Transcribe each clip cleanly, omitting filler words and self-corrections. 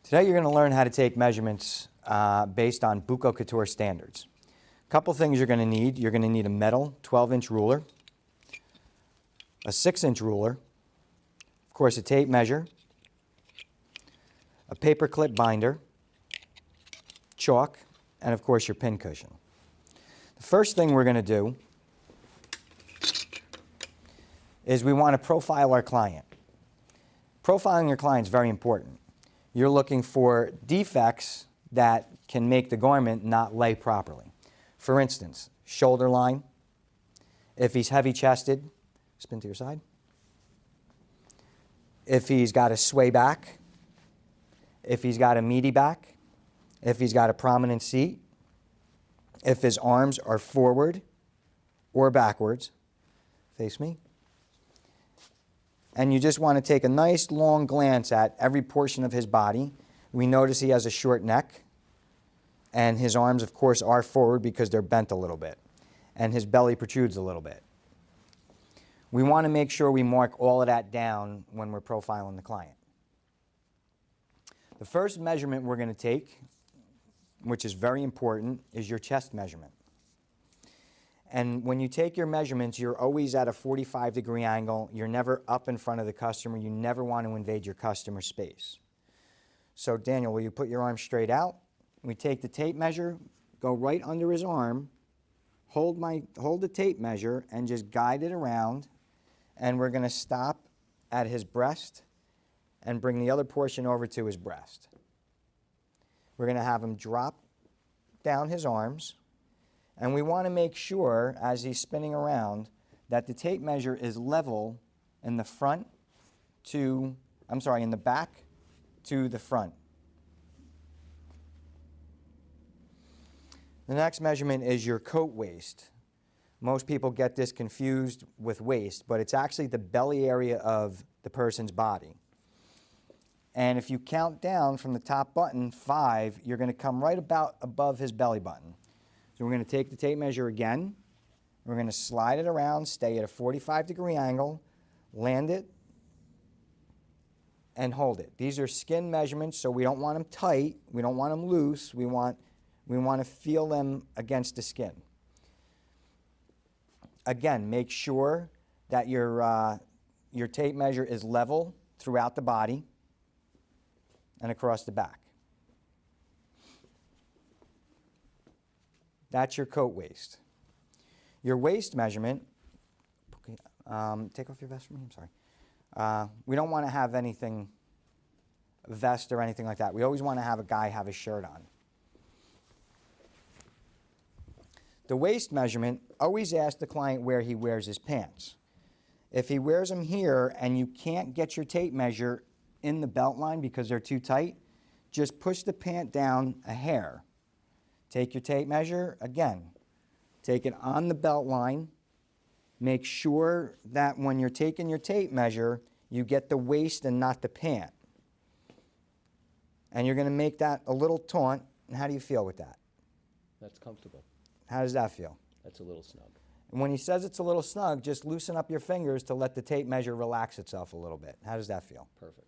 Today you're going to learn how to take measurements based on Bucco Couture standards. A couple things you're going to need. You're going to need a metal 12-inch ruler, a 6-inch ruler, of course a tape measure, a paper clip binder, chalk, and of course your pin cushion. The first thing we're going to do is we want to profile our client. Profiling your client is very important. You're looking for defects that can make the garment not lay properly. For instance, shoulder line. If he's heavy-chested, spin to your side. If he's got a sway back. If he's got a meaty back. If he's got a prominent seat. If his arms are forward or backwards. Face me. And you just want to take a nice long glance at every portion of his body. We notice he has a short neck, and his arms, of course, are forward because they're bent a little bit, and his belly protrudes a little bit. We want to make sure we mark all of that down when we're profiling the client. The first measurement we're going to take, which is very important, is your chest measurement. And when you take your measurements, you're always at a 45-degree angle. You're never up in front of the customer. You never want to invade your customer's space. So Daniel, will you put your arm straight out? We take the tape measure, go right under his arm, hold the tape measure, and just guide it around. And we're going to stop at his breast and bring the other portion over to his breast. We're going to have him drop down his arms. And we want to make sure, as he's spinning around, that the tape measure is level in the back to the front. The next measurement is your coat waist. Most people get this confused with waist, but it's actually the belly area of the person's body. And if you count down from the top button, 5, you're going to come right about above his belly button. So we're going to take the tape measure again. We're going to slide it around, stay at a 45-degree angle, land it, and hold it. These are skin measurements, so we don't want them tight. We don't want them loose. We want to feel them against the skin. Again, make sure that your tape measure is level throughout the body and across the back. That's your coat waist. Your waist measurement, take off your vest for me, I'm sorry. We don't want to have anything, vest or anything like that. We always want to have a guy have a shirt on. The waist measurement, always ask the client where he wears his pants. If he wears them here and you can't get your tape measure in the belt line because they're too tight, just push the pant down a hair. Take your tape measure, again, take it on the belt line. Make sure that when you're taking your tape measure, you get the waist and not the pant. And you're going to make that a little taut. And how do you feel with that? That's comfortable. How does that feel? That's a little snug. And when he says it's a little snug, just loosen up your fingers to let the tape measure relax itself a little bit. How does that feel? Perfect.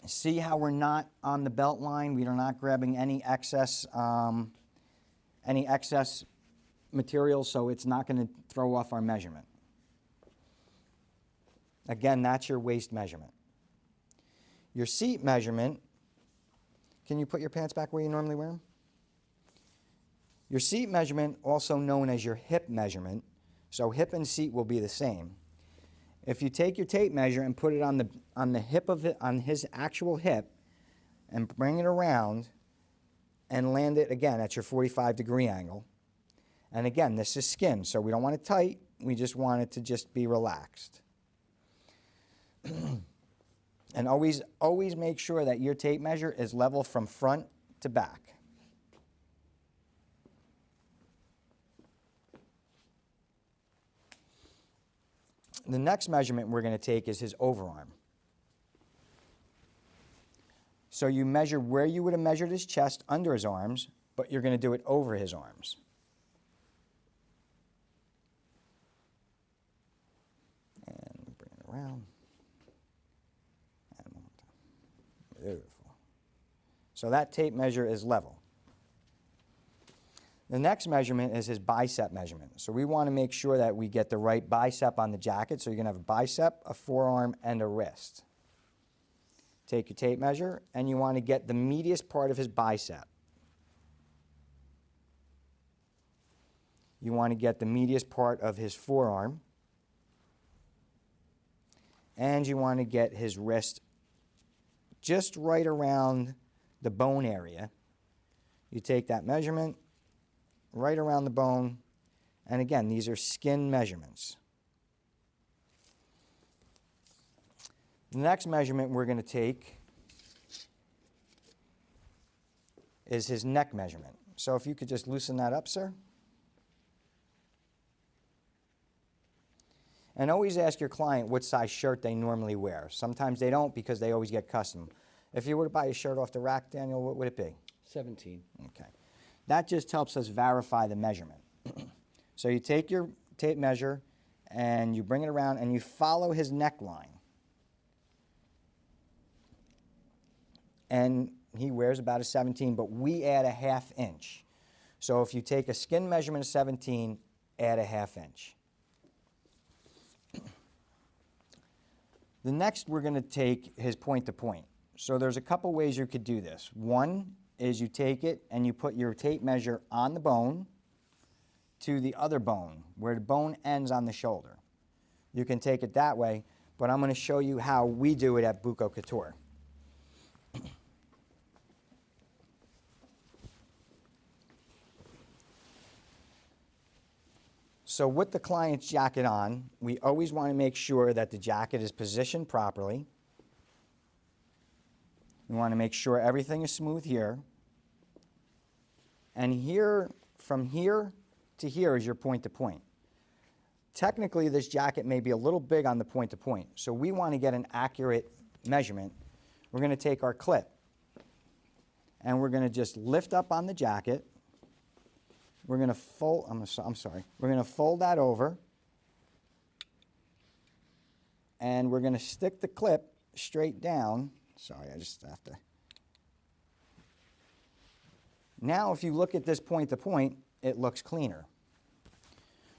See how we're not on the belt line? We are not grabbing any excess material, so it's not going to throw off our measurement. Again, that's your waist measurement. Your seat measurement, can you put your pants back where you normally wear them? Your seat measurement, also known as your hip measurement, so hip and seat will be the same. If you take your tape measure and put it on the hip of it, on his actual hip, and bring it around and land it again at your 45-degree angle. And again, this is skin, so we don't want it tight. We just want it to just be relaxed. And always make sure that your tape measure is level from front to back. The next measurement we're going to take is his overarm. So you measure where you would have measured his chest under his arms, but you're going to do it over his arms. And bring it around. And one more time. So that tape measure is level. The next measurement is his bicep measurement. So we want to make sure that we get the right bicep on the jacket. So you're going to have a bicep, a forearm, and a wrist. Take your tape measure, and you want to get the meatiest part of his bicep. You want to get the meatiest part of his forearm. And you want to get his wrist just right around the bone area. You take that measurement right around the bone, and again, these are skin measurements. The next measurement we're going to take is his neck measurement. So if you could just loosen that up, sir. And always ask your client what size shirt they normally wear. Sometimes they don't because they always get custom. If you were to buy a shirt off the rack, Daniel, what would it be? 17. Okay. That just helps us verify the measurement. So you take your tape measure and you bring it around and you follow his neckline. And he wears about a 17, but we add a ½ inch. So if you take a skin measurement of 17, add a ½ inch. The next, we're going to take his point to point. So there's a couple ways you could do this. One is you take it and you put your tape measure on the bone to the other bone, where the bone ends on the shoulder. You can take it that way, but I'm going to show you how we do it at Bucco Couture. So with the client's jacket on, we always want to make sure that the jacket is positioned properly. We want to make sure everything is smooth here. And here, from here to here is your point to point. Technically, this jacket may be a little big on the point to point, so we want to get an accurate measurement. We're going to take our clip, and we're going to just lift up on the jacket. We're going to fold, we're going to fold that over, and we're going to stick the clip straight down. Sorry, I just have to. Now, if you look at this point to point, it looks cleaner.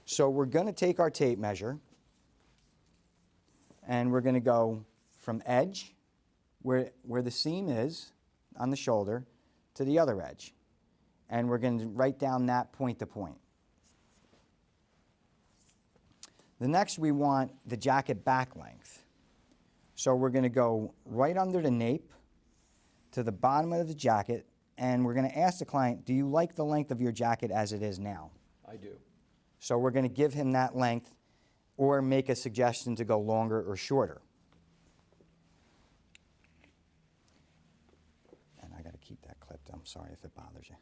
So we're going to take our tape measure, and we're going to go from edge, where the seam is on the shoulder, to the other edge. And we're going to write down that point to point. The next, we want the jacket back length. So we're going to go right under the nape to the bottom of the jacket, and we're going to ask the client, do you like the length of your jacket as it is now? I do. So we're going to give him that length or make a suggestion to go longer or shorter. And I got to keep that clipped. I'm sorry if it bothers you.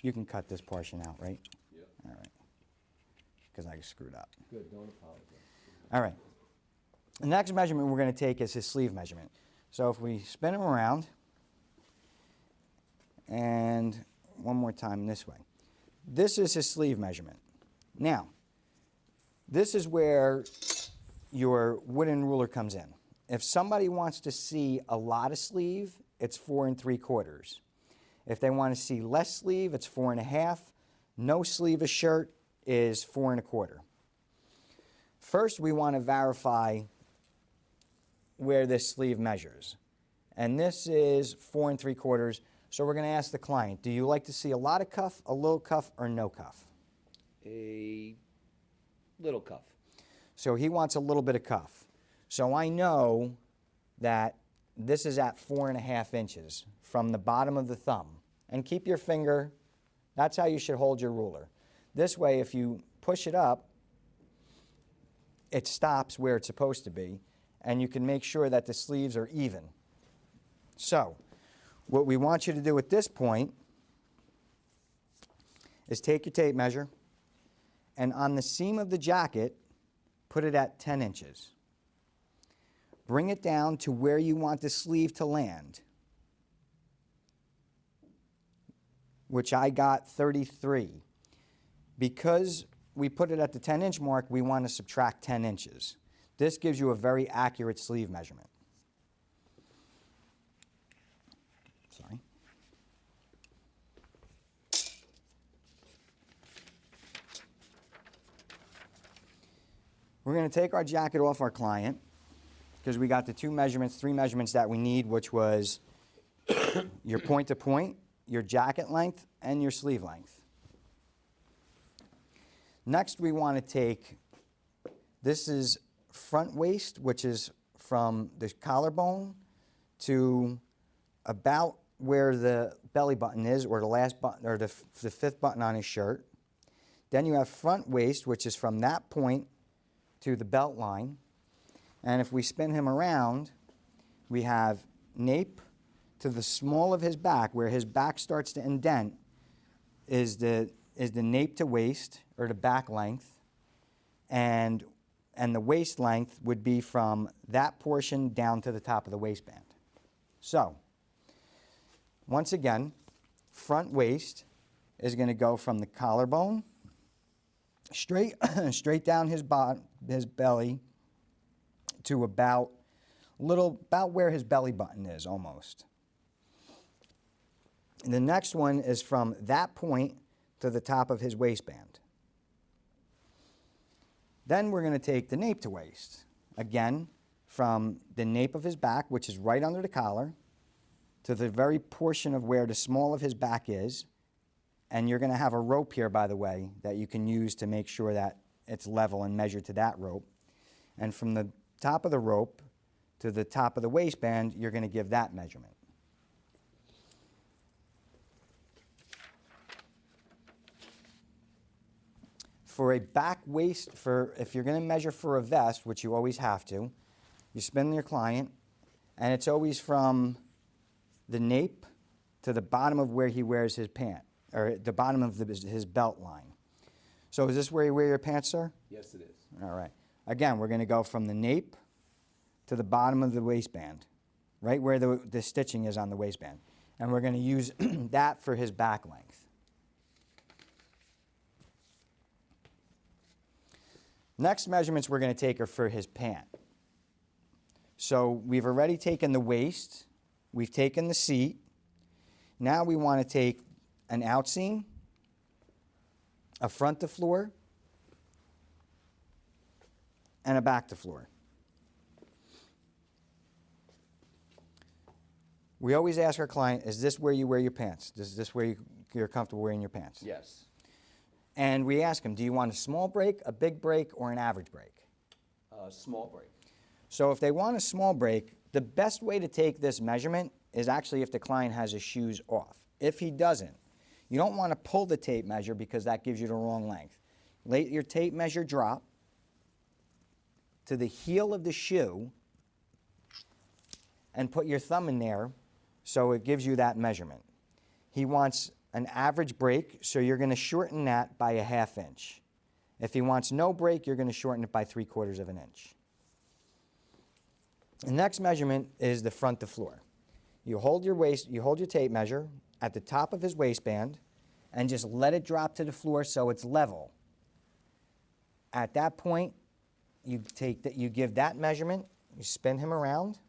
You can cut this portion out, right? Yep. All right. Because I screwed up. Good, don't apologize. All right. The next measurement we're going to take is his sleeve measurement. So if we spin him around, and one more time this way. This is his sleeve measurement. Now, this is where your wooden ruler comes in. If somebody wants to see a lot of sleeve, it's 4 3/4. If they want to see less sleeve, it's 4 1/2. No sleeve of shirt is 4 1/4. First, we want to verify where this sleeve measures. And this is 4 3/4. So we're going to ask the client, do you like to see a lot of cuff, a little cuff, or no cuff? A little cuff. So he wants a little bit of cuff. So I know that this is at 4 1/2 inches from the bottom of the thumb. And keep your finger, that's how you should hold your ruler. This way, if you push it up, it stops where it's supposed to be, and you can make sure that the sleeves are even. So, what we want you to do at this point is take your tape measure, and on the seam of the jacket, put it at 10 inches. Bring it down to where you want the sleeve to land, which I got 33. Because we put it at the 10-inch mark, we want to subtract 10 inches. This gives you a very accurate sleeve measurement. Sorry. We're going to take our jacket off our client because we got the three measurements that we need, which was your point to point, your jacket length, and your sleeve length. Next, we want to take, this is front waist, which is from the collarbone to about where the belly button is, or the last button, or the fifth button on his shirt. Then you have front waist, which is from that point to the belt line. And if we spin him around, we have nape to the small of his back, where his back starts to indent, is the nape to waist, or the back length, and the waist length would be from that portion down to the top of the waistband. So, once again, front waist is going to go from the collarbone straight down his belly to about where his belly button is, almost. And the next one is from that point to the top of his waistband. Then we're going to take the nape to waist. Again, from the nape of his back, which is right under the collar, to the very portion of where the small of his back is. And you're going to have a rope here, by the way, that you can use to make sure that it's level and measured to that rope. And from the top of the rope to the top of the waistband, you're going to give that measurement. For a back waist, if you're going to measure for a vest, which you always have to, you spin your client, and it's always from the nape to the bottom of where he wears his pant, or the bottom of his belt line. So is this where you wear your pants, sir? Yes, it is. All right. Again, we're going to go from the nape to the bottom of the waistband, right where the stitching is on the waistband. And we're going to use that for his back length. Next measurements we're going to take are for his pant. So we've already taken the waist, we've taken the seat. Now we want to take an outseam, a front to floor, and a back to floor. We always ask our client, is this where you wear your pants? Is this where you're comfortable wearing your pants? Yes. And we ask them, do you want a small break, a big break, or an average break? Small break. So if they want a small break, the best way to take this measurement is actually if the client has his shoes off. If he doesn't, you don't want to pull the tape measure because that gives you the wrong length. Let your tape measure drop to the heel of the shoe and put your thumb in there so it gives you that measurement. He wants an average break, so you're going to shorten that by a 1/2 inch. If he wants no break, you're going to shorten it by 3/4 of an inch. The next measurement is the front to floor. You hold your tape measure at the top of his waistband and just let it drop to the floor so it's level. At that point, you give that measurement, you spin him around.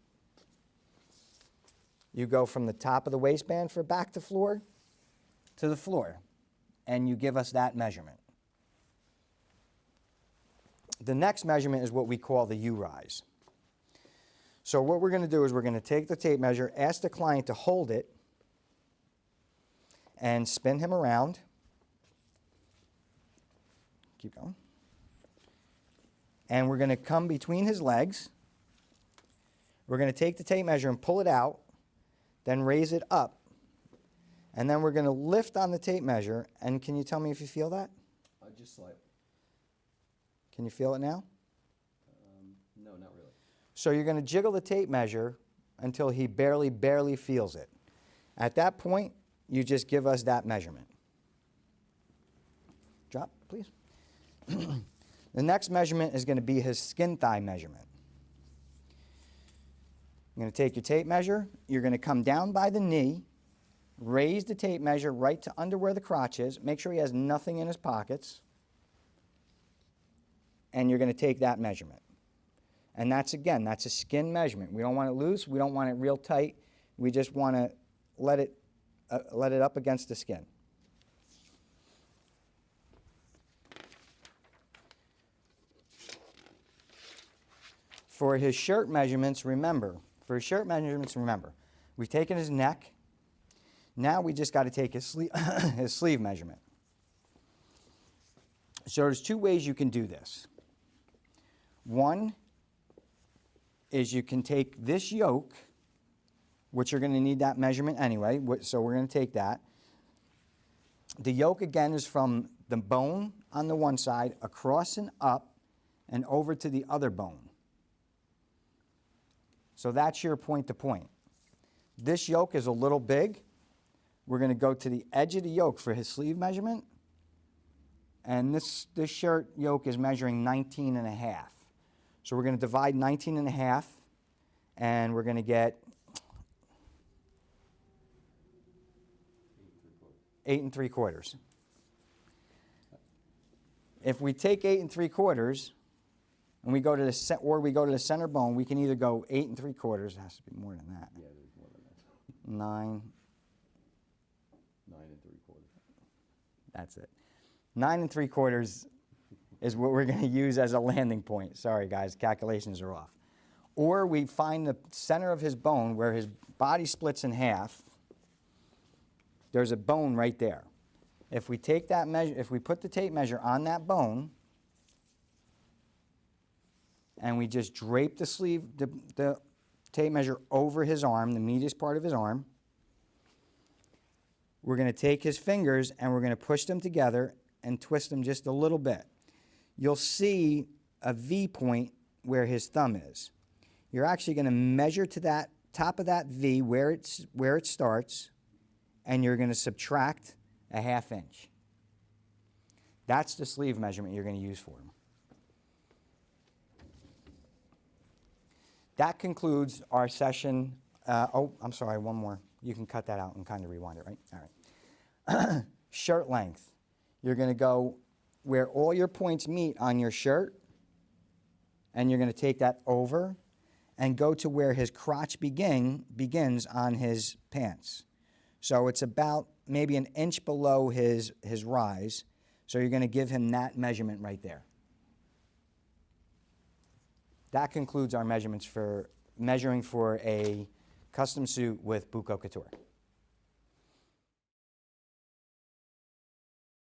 You go from the top of the waistband for back to floor to the floor, and you give us that measurement. The next measurement is what we call the U-rise. So what we're going to do is we're going to take the tape measure, ask the client to hold it, and spin him around. Keep going. And we're going to come between his legs. We're going to take the tape measure and pull it out, then raise it up. And then we're going to lift on the tape measure. And can you tell me if you feel that? Just slight. Can you feel it now? No, not really. So you're going to jiggle the tape measure until he barely feels it. At that point, you just give us that measurement. Drop, please. The next measurement is going to be his skin thigh measurement. You're going to take your tape measure. You're going to come down by the knee, raise the tape measure right to under where the crotch is. Make sure he has nothing in his pockets. And you're going to take that measurement. And that's, again, that's a skin measurement. We don't want it loose. We don't want it real tight. We just want to let it up against the skin. For his shirt measurements, remember, we've taken his neck. Now we just got to take his sleeve measurement. So there's two ways you can do this. One is you can take this yoke, which you're going to need that measurement anyway, so we're going to take that. The yoke, again, is from the bone on the one side, across and up, and over to the other bone. So that's your point to point. This yoke is a little big. We're going to go to the edge of the yoke for his sleeve measurement. And this shirt yoke is measuring 19 and a half. So we're going to divide 19 and a half, and we're going to get 8 3/4. If we take 8 3/4, and we go to the center bone, we can either go 8 3/4. It has to be more than that. Yeah, there's more than that. 9. 9 3/4. That's it. 9 3/4 is what we're going to use as a landing point. Sorry, guys, calculations are off. Or we find the center of his bone where his body splits in half. There's a bone right there. If we take that measure, if we put the tape measure on that bone, and we just drape the sleeve, the tape measure over his arm, the meatiest part of his arm, we're going to take his fingers and we're going to push them together and twist them just a little bit. You'll see a V point where his thumb is. You're actually going to measure to that top of that V where it starts, and you're going to subtract a 1/2 inch. That's the sleeve measurement you're going to use for him. That concludes our session. I'm sorry, one more. You can cut that out and kind of rewind it, right? All right. Shirt length. You're going to go where all your points meet on your shirt, and you're going to take that over and go to where his crotch begins on his pants. So it's about maybe an inch below his rise. So you're going to give him that measurement right there. That concludes our measurements for measuring for a custom suit with Bucco Couture.